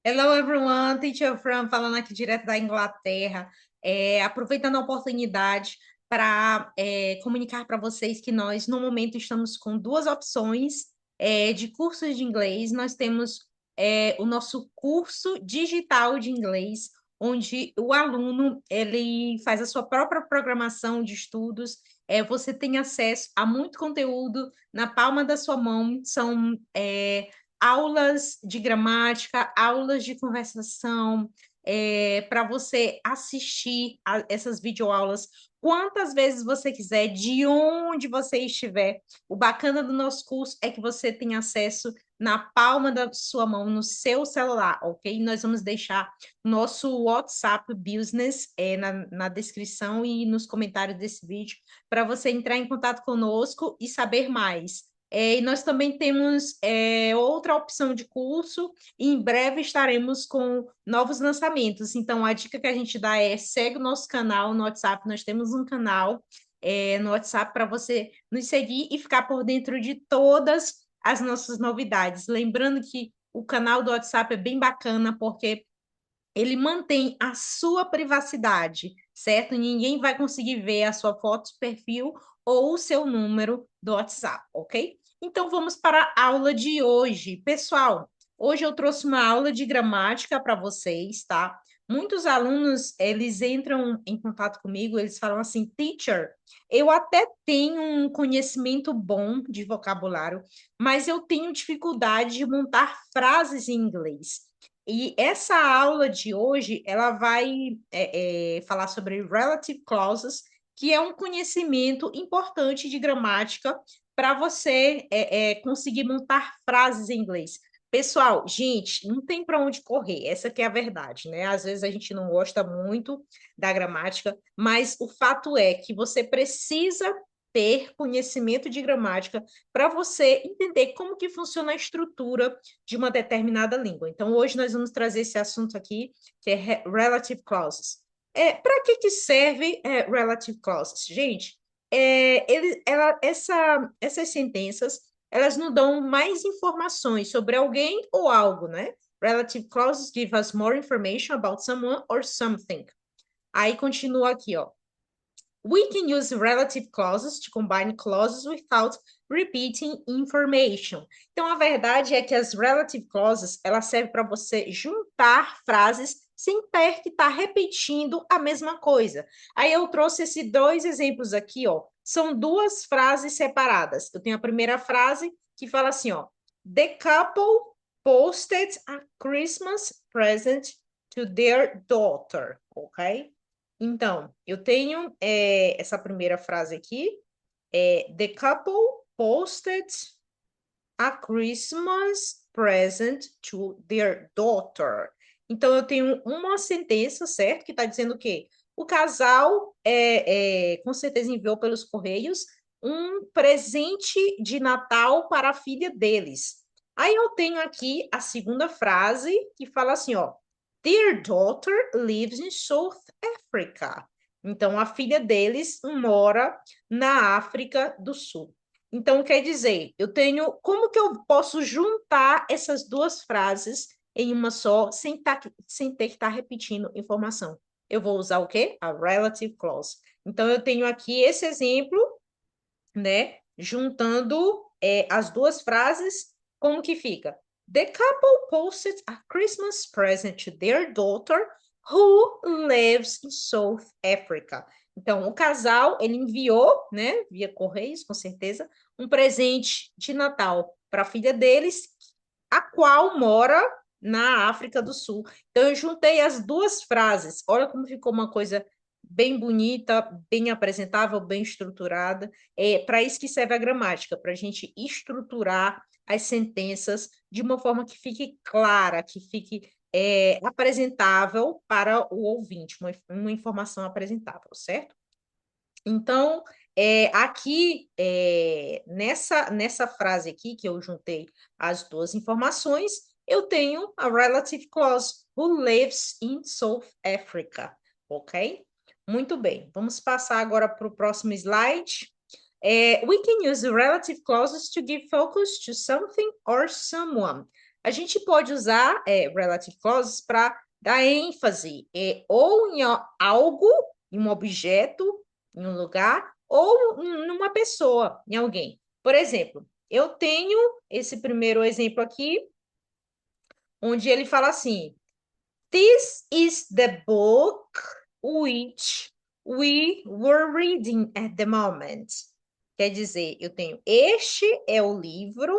Hello, everyone. Teacher Fran falando aqui direto da Inglaterra. Aproveitando a oportunidade para comunicar para vocês que nós, no momento, estamos com duas opções de cursos de inglês. Nós temos o nosso curso digital de inglês, onde o aluno ele faz a sua própria programação de estudos. Você tem acesso a muito conteúdo na palma da sua mão. São aulas de gramática, aulas de conversação, para você assistir a essas videoaulas quantas vezes você quiser, de onde você estiver. O bacana do nosso curso é que você tem acesso na palma da sua mão, no seu celular, ok? Nós vamos deixar nosso WhatsApp Business na descrição e nos comentários desse vídeo para você entrar em contato conosco e saber mais. E nós também temos outra opção de curso, e em breve estaremos com novos lançamentos. Então, a dica que a gente dá é segue o nosso canal no WhatsApp, nós temos um canal no WhatsApp para você nos seguir e ficar por dentro de todas as nossas novidades. Lembrando que o canal do WhatsApp é bem bacana, porque ele mantém a sua privacidade, certo? Ninguém vai conseguir ver a sua foto de perfil ou o seu número do WhatsApp, ok? Então vamos para a aula de hoje. Pessoal, hoje eu trouxe uma aula de gramática para vocês, tá? Muitos alunos, eles entram em contato comigo, eles falam assim, teacher, eu até tenho um conhecimento bom de vocabulário, mas eu tenho dificuldade de montar frases em inglês. E essa aula de hoje, ela vai falar sobre relative clauses, que é um conhecimento importante de gramática para você conseguir montar frases em inglês. Pessoal, gente, não tem para onde correr, essa que é a verdade, né? Às vezes a gente não gosta muito da gramática, mas o fato é que você precisa ter conhecimento de gramática para você entender como que funciona a estrutura de uma determinada língua. Então, hoje nós vamos trazer esse assunto aqui, que é relative clauses. Para que serve relative clauses? Gente, essas sentenças, elas nos dão mais informações sobre alguém ou algo, né? Relative clauses give us more information about someone or something. Aí continua aqui, ó. We can use relative clauses to combine clauses without repeating information. Então, a verdade é que as relative clauses, ela serve para você juntar frases sem ter que estar repetindo a mesma coisa. Aí eu trouxe esses dois exemplos aqui, ó. São duas frases separadas. Eu tenho a primeira frase que fala assim, ó. The couple posted a Christmas present to their daughter, ok? Então, eu tenho essa primeira frase aqui, The couple posted a Christmas present to their daughter. Então, eu tenho uma sentença, certo? Que está dizendo o quê? O casal, com certeza, enviou pelos Correios um presente de Natal para a filha deles. Aí eu tenho aqui a segunda frase, que fala assim, ó. Their daughter lives in South Africa. Então, a filha deles mora na África do Sul. Então, quer dizer, eu tenho. Como que eu posso juntar essas duas frases em uma só, sem ter que estar repetindo informação? Eu vou usar o quê? A relative clause. Então, eu tenho aqui esse exemplo, né? Juntando as duas frases, como que fica? The couple posted a Christmas present to their daughter, who lives in South Africa. Então, o casal, ele enviou, né, via Correios, com certeza, um presente de Natal para a filha deles, a qual mora na África do Sul. Então, eu juntei as duas frases. Olha como ficou uma coisa bem bonita, bem apresentável, bem estruturada. É para isso que serve a gramática, para a gente estruturar as sentenças de uma forma que fique clara, que fique apresentável para o ouvinte, uma informação apresentável, certo? Então, aqui, nessa frase aqui, que eu juntei as duas informações, eu tenho a relative clause, who lives in South Africa, ok? Muito bem, vamos passar agora para o próximo slide. We can use relative clauses to give focus to something or someone. A gente pode usar relative clauses para dar ênfase ou em algo, em um objeto, em um lugar, ou numa pessoa, em alguém. Por exemplo, eu tenho esse primeiro exemplo aqui, onde ele fala assim: This is the book which we were reading at the moment. Quer dizer, eu tenho este é o livro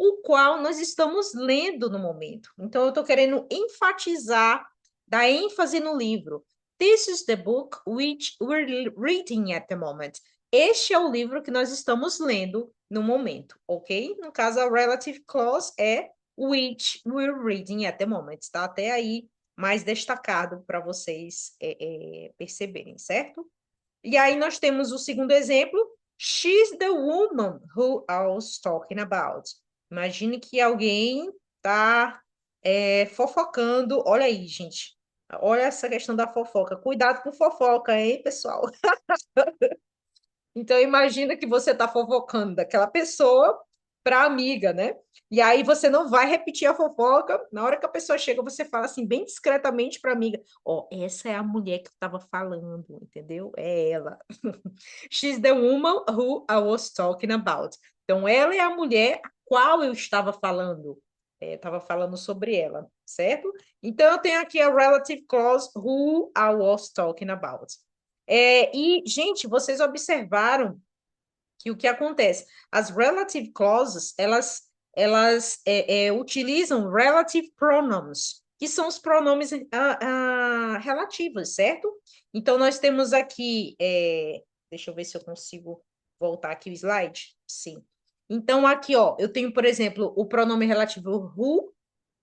o qual nós estamos lendo no momento. Então, eu estou querendo enfatizar, dar ênfase no livro. This is the book which we're reading at the moment. Este é o livro que nós estamos lendo no momento, ok? No caso, a relative clause é which we're reading at the moment. Está até aí mais destacado para vocês perceberem, certo? E aí nós temos o segundo exemplo. She's the woman who I was talking about. Imagine que alguém está fofocando. Olha aí, gente. Olha essa questão da fofoca. Cuidado com fofoca, hein, pessoal? Então, imagina que você está fofocando daquela pessoa para amiga, né? E aí você não vai repetir a fofoca. Na hora que a pessoa chega, você fala assim, bem discretamente para a amiga: Ó, essa é a mulher que eu estava falando, entendeu? É ela. She's the woman who I was talking about. Então, ela é a mulher a qual eu estava falando. Estava falando sobre ela, certo? Então, eu tenho aqui a relative clause who I was talking about. E, gente, vocês observaram que o que acontece? As relative clauses, elas utilizam relative pronouns, que são os pronomes relativos, certo? Então, nós temos aqui, deixa eu ver se eu consigo voltar aqui o slide. Sim. Então, aqui, ó, eu tenho, por exemplo, o pronome relativo who,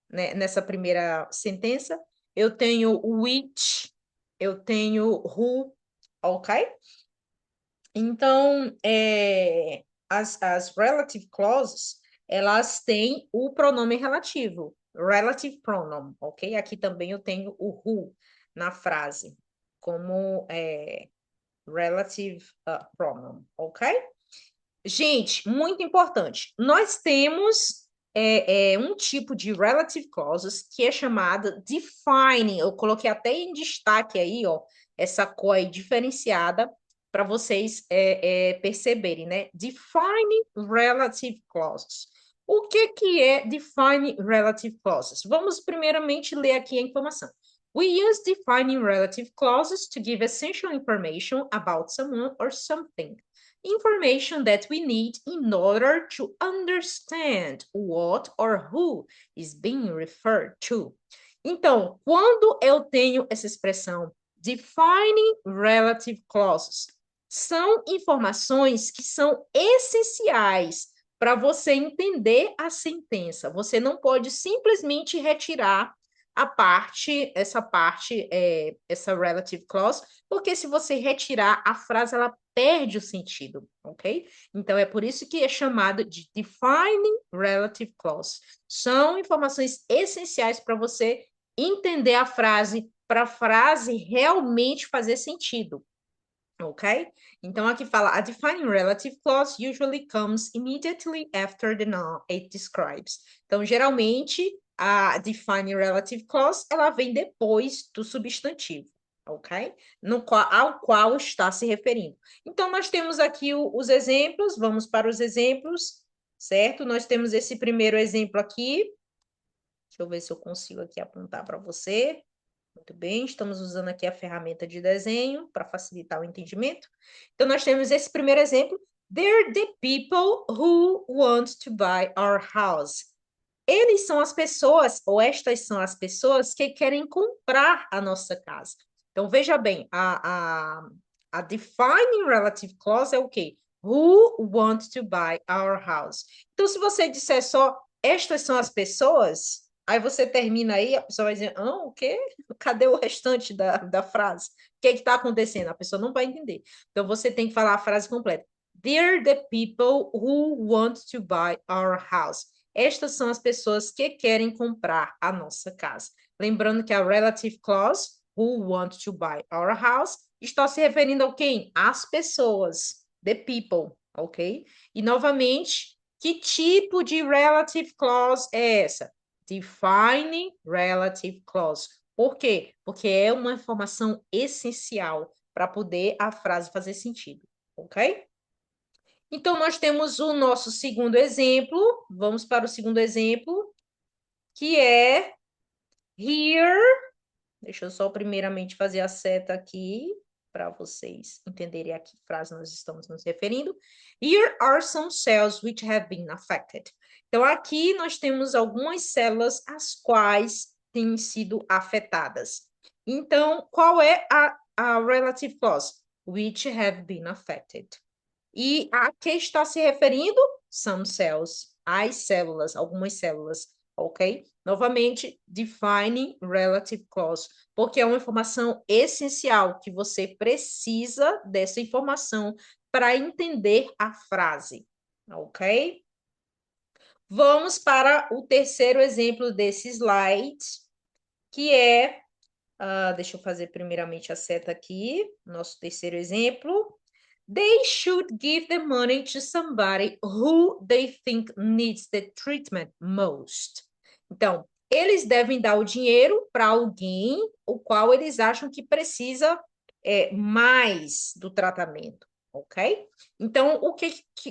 né, nessa primeira sentença, eu tenho which, eu tenho who, ok? Então, as relative clauses, elas têm o pronome relativo, relative pronoun, ok? Aqui também eu tenho o who na frase, como relative pronoun, ok? Gente, muito importante, nós temos um tipo de relative clauses que é chamada defining, eu coloquei até em destaque aí, ó, essa cor aí diferenciada, para vocês perceberem, né? Defining relative clauses. O que é defining relative clauses? Vamos primeiramente ler aqui a informação. We use defining relative clauses to give essential information about someone or something. Information that we need in order to understand what or who is being referred to. Então, quando eu tenho essa expressão defining relative clauses, são informações que são essenciais para você entender a sentença. Você não pode simplesmente retirar essa relative clause, porque se você retirar a frase, ela perde o sentido, ok? Então, é por isso que é chamado de defining relative clause. São informações essenciais para você entender a frase, para a frase realmente fazer sentido, ok? Então, aqui fala, a defining relative clause usually comes immediately after the noun it describes. Então, geralmente, a defining relative clause, ela vem depois do substantivo, ok? Ao qual está se referindo. Então, nós temos aqui os exemplos, vamos para os exemplos, certo? Nós temos esse primeiro exemplo aqui. Deixa eu ver se eu consigo aqui apontar para você. Muito bem, estamos usando aqui a ferramenta de desenho para facilitar o entendimento. Então, nós temos esse primeiro exemplo. They're the people who want to buy our house. Eles são as pessoas, ou estas são as pessoas que querem comprar a nossa casa. Então, veja bem, a defining relative clause é o quê? Who want to buy our house? Então, se você disser só, estas são as pessoas, aí você termina aí, a pessoa vai dizer, o quê? Cadê o restante da frase? O que está acontecendo? A pessoa não vai entender. Então, você tem que falar a frase completa. They're the people who want to buy our house. Estas são as pessoas que querem comprar a nossa casa. Lembrando que a relative clause, who want to buy our house, está se referindo a quem? As pessoas, the people, ok? E, novamente, Que tipo de relative clause é essa? Defining relative clause. Por quê? Porque é uma informação essencial para poder a frase fazer sentido, ok? Então, nós temos o nosso segundo exemplo. Vamos para o segundo exemplo, que é here. Deixa eu só primeiramente fazer a seta aqui para vocês entenderem a que frase nós estamos nos referindo. Here are some cells which have been affected. Então, aqui nós temos algumas células as quais têm sido afetadas. Então, qual é a relative clause? Which have been affected. E a que está se referindo? Some cells, as células, algumas células, ok? Novamente, defining relative clause, porque é uma informação essencial que você precisa dessa informação para entender a frase, ok? Vamos para o terceiro exemplo desse slide, que é, deixa eu fazer primeiramente a seta aqui, nosso terceiro exemplo. They should give the money to somebody who they think needs the treatment most. Então, eles devem dar o dinheiro para alguém o qual eles acham que precisa mais do tratamento, ok? Então,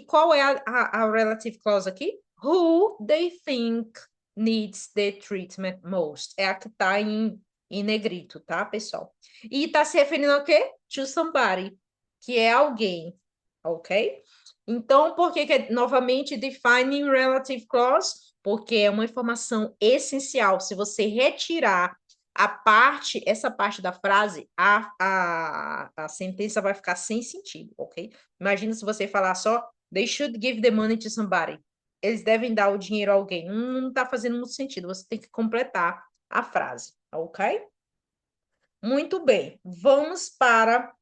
qual é a relative clause aqui? Who they think needs the treatment most. É a que está em negrito, tá, pessoal? E está se referindo ao quê? To somebody, que é alguém, ok? Então, por que novamente, defining relative clause? Porque é uma informação essencial. Se você retirar essa parte da frase, a sentença vai ficar sem sentido, ok? Imagina se você falar só, they should give the money to somebody. Eles devem dar o dinheiro a alguém. Não está fazendo muito sentido. Você tem que completar a frase, ok? Muito bem. Vamos para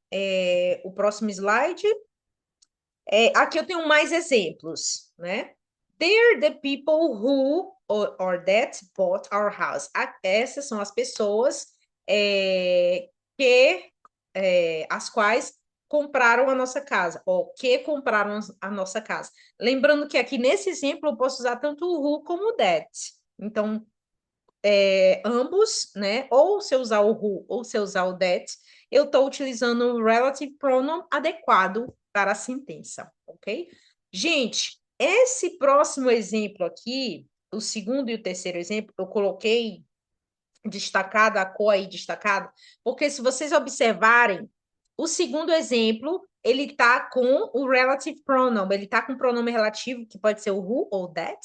o próximo slide. Aqui eu tenho mais exemplos, né? They're the people who or that bought our house. Essas são as pessoas as quais compraram a nossa casa, ou que compraram a nossa casa. Lembrando que aqui nesse exemplo eu posso usar tanto o who como o that. Então, ambos, né? Ou se eu usar o who ou se eu usar o that, eu estou utilizando o relative pronoun adequado para a sentença, ok? Gente, esse próximo exemplo aqui, o segundo e o terceiro exemplo, eu coloquei destacada, a cor aí destacada, porque se vocês observarem, o segundo exemplo, ele está com o relative pronoun, ele está com o pronome relativo, que pode ser o who ou that,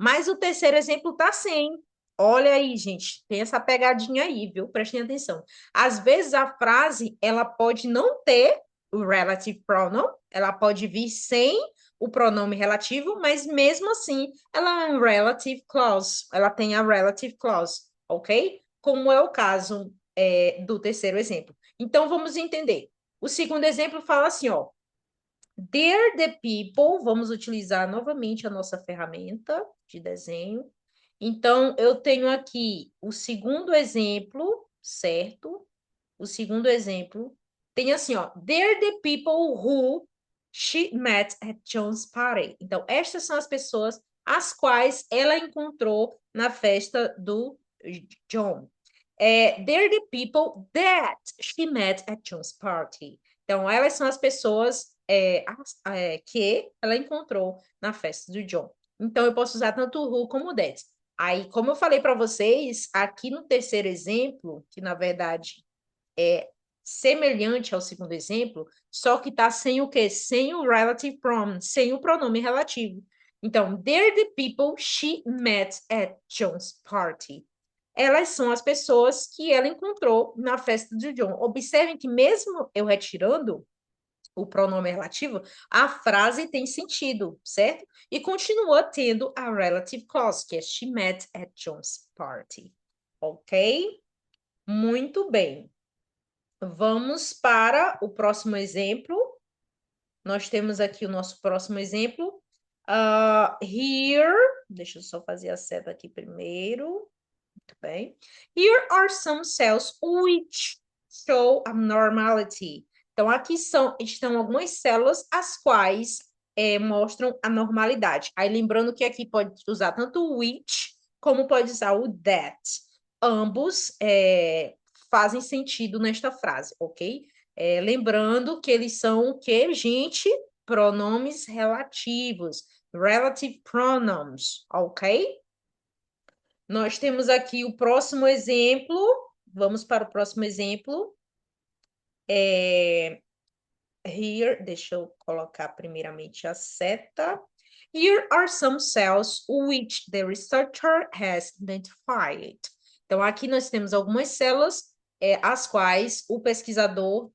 mas o terceiro exemplo está sem. Olha aí, gente, tem essa pegadinha aí, viu? Prestem atenção. Às vezes a frase, ela pode não ter o relative pronoun, ela pode vir sem o pronome relativo, mas mesmo assim, ela é um relative clause, ela tem a relative clause, ok? Como é o caso do terceiro exemplo. Então, vamos entender. O segundo exemplo fala assim, ó. They're the people, vamos utilizar novamente a nossa ferramenta de desenho. Então, eu tenho aqui o segundo exemplo, certo? O segundo exemplo tem assim, ó. They're the people who she met at John's party. Então, estas são as pessoas as quais ela encontrou na festa do John. They're the people that she met at John's party. Então, elas são as pessoas que ela encontrou na festa do John. Então, eu posso usar tanto o who como o that. Aí, como eu falei para vocês, aqui no terceiro exemplo, que na verdade é semelhante ao segundo exemplo, só que está sem o quê? Sem o relative pronoun, sem o pronome relativo. Então, they're the people she met at John's party. Elas são as pessoas que ela encontrou na festa de John. Observem que mesmo eu retirando o pronome relativo, a frase tem sentido, certo? E continua tendo a relative clause, que é she met at John's party. Ok? Muito bem. Vamos para o próximo exemplo. Nós temos aqui o nosso próximo exemplo. Here, deixa eu só fazer a seta aqui primeiro. Muito bem. Here are some cells which show abnormality. Então, aqui estão algumas células as quais mostram a normalidade. Aí lembrando que aqui pode usar tanto o which como pode usar o that. Ambos fazem sentido nesta frase, ok? Lembrando que eles são o que, gente? Pronomes relativos, relative pronouns, ok? Nós temos aqui o próximo exemplo. Vamos para o próximo exemplo. Here, deixa eu colocar primeiramente a seta. Here are some cells which the researcher has identified. Então, aqui nós temos algumas células as quais o pesquisador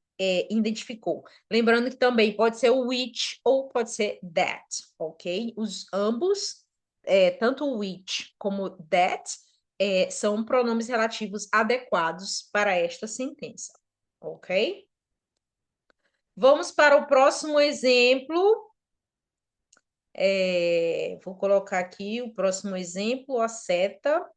identificou. Lembrando que também pode ser o which ou pode ser that, ok? Os ambos, tanto o which como that, são pronomes relativos adequados para esta sentença, ok? Vamos para o próximo exemplo. Vou colocar aqui o próximo exemplo, a seta.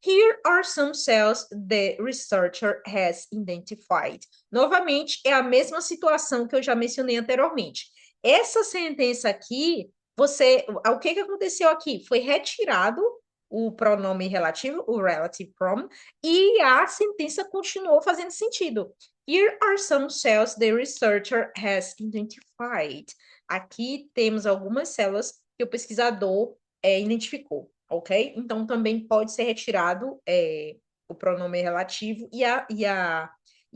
Here are some cells the researcher has identified. Novamente, é a mesma situação que eu já mencionei anteriormente. Essa sentença aqui, o que aconteceu aqui? Foi retirado o pronome relativo, o relative pronoun, e a sentença continuou fazendo sentido. Here are some cells the researcher has identified. Aqui temos algumas células que o pesquisador identificou, ok? Então, também pode ser retirado o pronome relativo e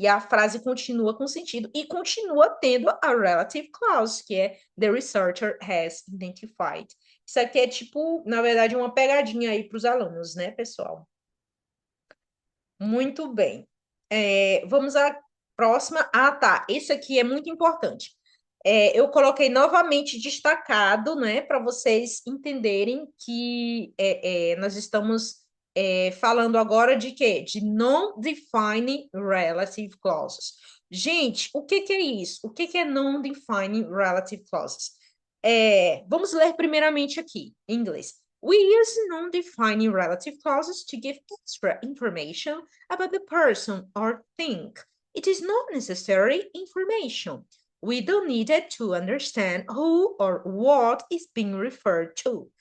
a frase continua com sentido e continua tendo a relative clause, que é the researcher has identified. Isso aqui é tipo, na verdade, uma pegadinha aí para os alunos, né, pessoal? Muito bem. Vamos à próxima. Ah, tá. Esse aqui é muito importante. Eu coloquei novamente destacado, né, para vocês entenderem que nós estamos falando agora de quê? De non-defining relative clauses. Gente, o que que é isso? O que que é non-defining relative clauses? Vamos ler primeiramente aqui, em inglês. We use non-defining relative clauses to give extra information about the person or thing. It is not necessary information. We don't need it to understand who or what is being referred to.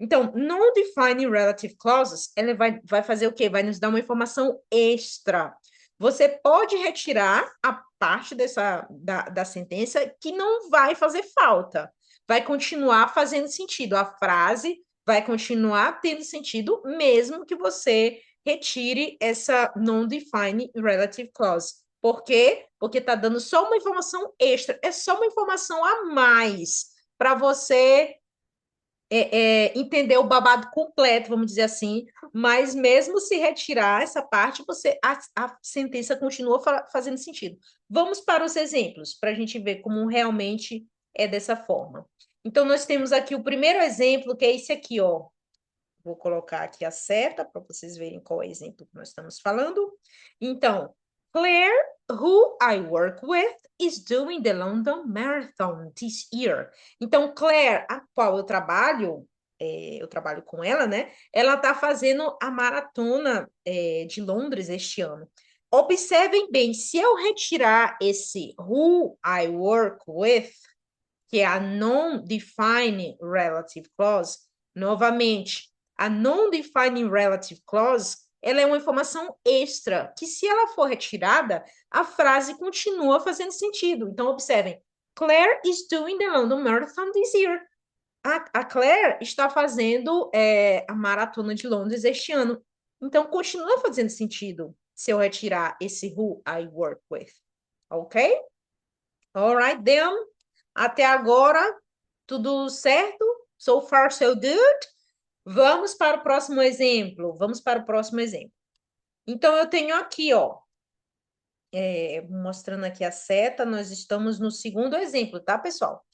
Então, non-defining relative clauses, ela vai fazer o quê? Vai nos dar uma informação extra. Você pode retirar a parte da sentença que não vai fazer falta. Vai continuar fazendo sentido. A frase vai continuar tendo sentido, mesmo que você retire essa non-defining relative clause. Por quê? Porque está dando só uma informação extra, é só uma informação a mais para você entender o babado completo, vamos dizer assim, mas mesmo se retirar essa parte, a sentença continua fazendo sentido. Vamos para os exemplos, para a gente ver como realmente é dessa forma. Então, nós temos aqui o primeiro exemplo, que é esse aqui, ó. Vou colocar aqui a seta para vocês verem qual é o exemplo que nós estamos falando. Então, Claire, who I work with, is doing the London Marathon this year. Então, Claire, a qual eu trabalho com ela, né? Ela está fazendo a maratona de Londres este ano. Observem bem, se eu retirar esse who I work with, que é a non-defining relative clause, novamente, a non-defining relative clause, ela é uma informação extra, que se ela for retirada, a frase continua fazendo sentido. Então, observem, Claire is doing the London Marathon this year. A Claire está fazendo a maratona de Londres este ano. Então, continua fazendo sentido se eu retirar esse who I work with. Ok? Alright, then. Até agora, tudo certo? So far, so good? Vamos para o próximo exemplo. Vamos para o próximo exemplo. Então, eu tenho aqui, ó, mostrando aqui a seta, nós estamos no segundo exemplo, tá, pessoal?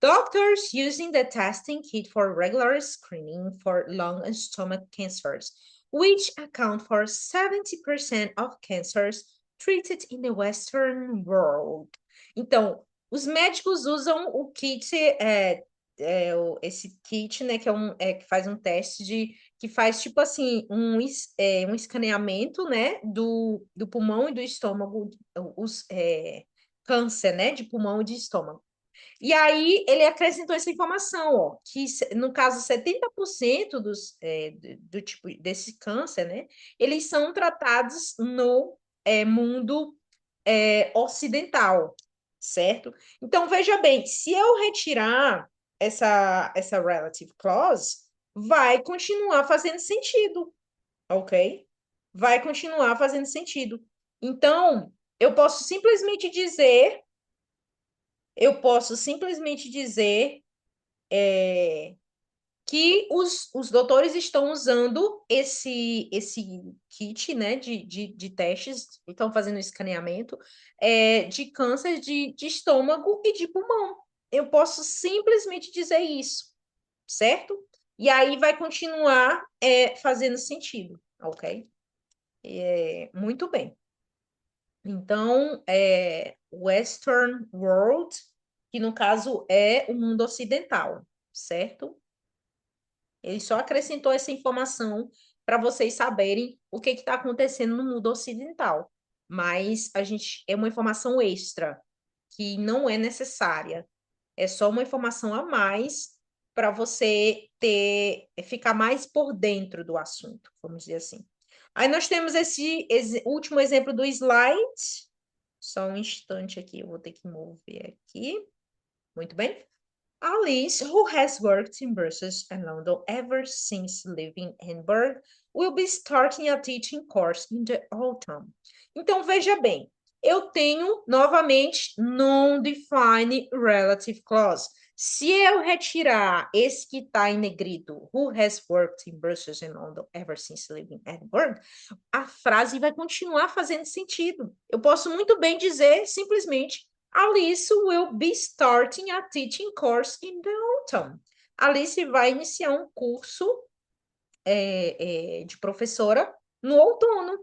Doctors using the testing kit for regular screening for lung and stomach cancers, which account for 70% of cancers treated in the Western world. Então, os médicos usam o kit, esse kit, né, que que faz um teste que faz tipo assim, um escaneamento, né, do pulmão e do estômago, câncer, né, de pulmão e de estômago. E aí ele acrescentou essa informação, ó, que no caso 70% do tipo desse câncer, né, eles são tratados no mundo ocidental, certo? Então veja bem, se eu retirar essa relative clause, vai continuar fazendo sentido, ok? Vai continuar fazendo sentido. Então, eu posso simplesmente dizer que os doutores estão usando esse kit, né, de testes, estão fazendo escaneamento de câncer de estômago e de pulmão. Eu posso simplesmente dizer isso, certo? E aí vai continuar fazendo sentido, ok? Muito bem. Então, Western World, que no caso é o mundo ocidental, certo? Ele só acrescentou essa informação para vocês saberem o que está acontecendo no mundo ocidental. Mas a gente é uma informação extra, que não é necessária. É só uma informação a mais para você ficar mais por dentro do assunto, vamos dizer assim. Aí nós temos esse último exemplo do slide. Só um instante aqui, eu vou ter que mover aqui. Muito bem. Alice, who has worked in Brussels and London ever since leaving Edinburgh, will be starting a teaching course in the autumn. Então, veja bem, eu tenho novamente non-defined relative clause. Se eu retirar esse que está em negrito, who has worked in Brussels and London ever since leaving Edinburgh, a frase vai continuar fazendo sentido. Eu posso muito bem dizer simplesmente Alice will be starting a teaching course in the autumn. Alice vai iniciar um curso de professora no outono,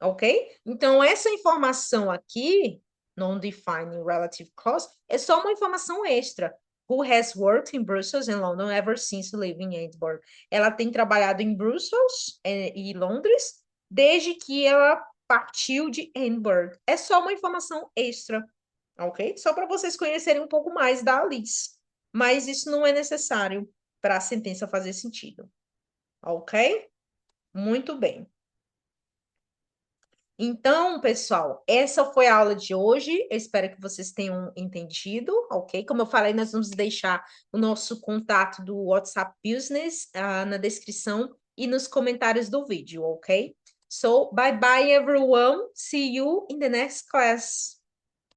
ok? Então, essa informação aqui, non-defining relative clause, é só uma informação extra. Who has worked in Brussels and London ever since living in Edinburgh? Ela tem trabalhado em Brussels e Londres desde que ela partiu de Edinburgh. É só uma informação extra, ok? Só para vocês conhecerem um pouco mais da Alice. Mas isso não é necessário para a sentença fazer sentido, ok? Muito bem. Então, pessoal, essa foi a aula de hoje. Eu espero que vocês tenham entendido, ok? Como eu falei, nós vamos deixar o nosso contato do WhatsApp Business na descrição e nos comentários do vídeo, ok? So, bye bye, everyone. See you in the next class.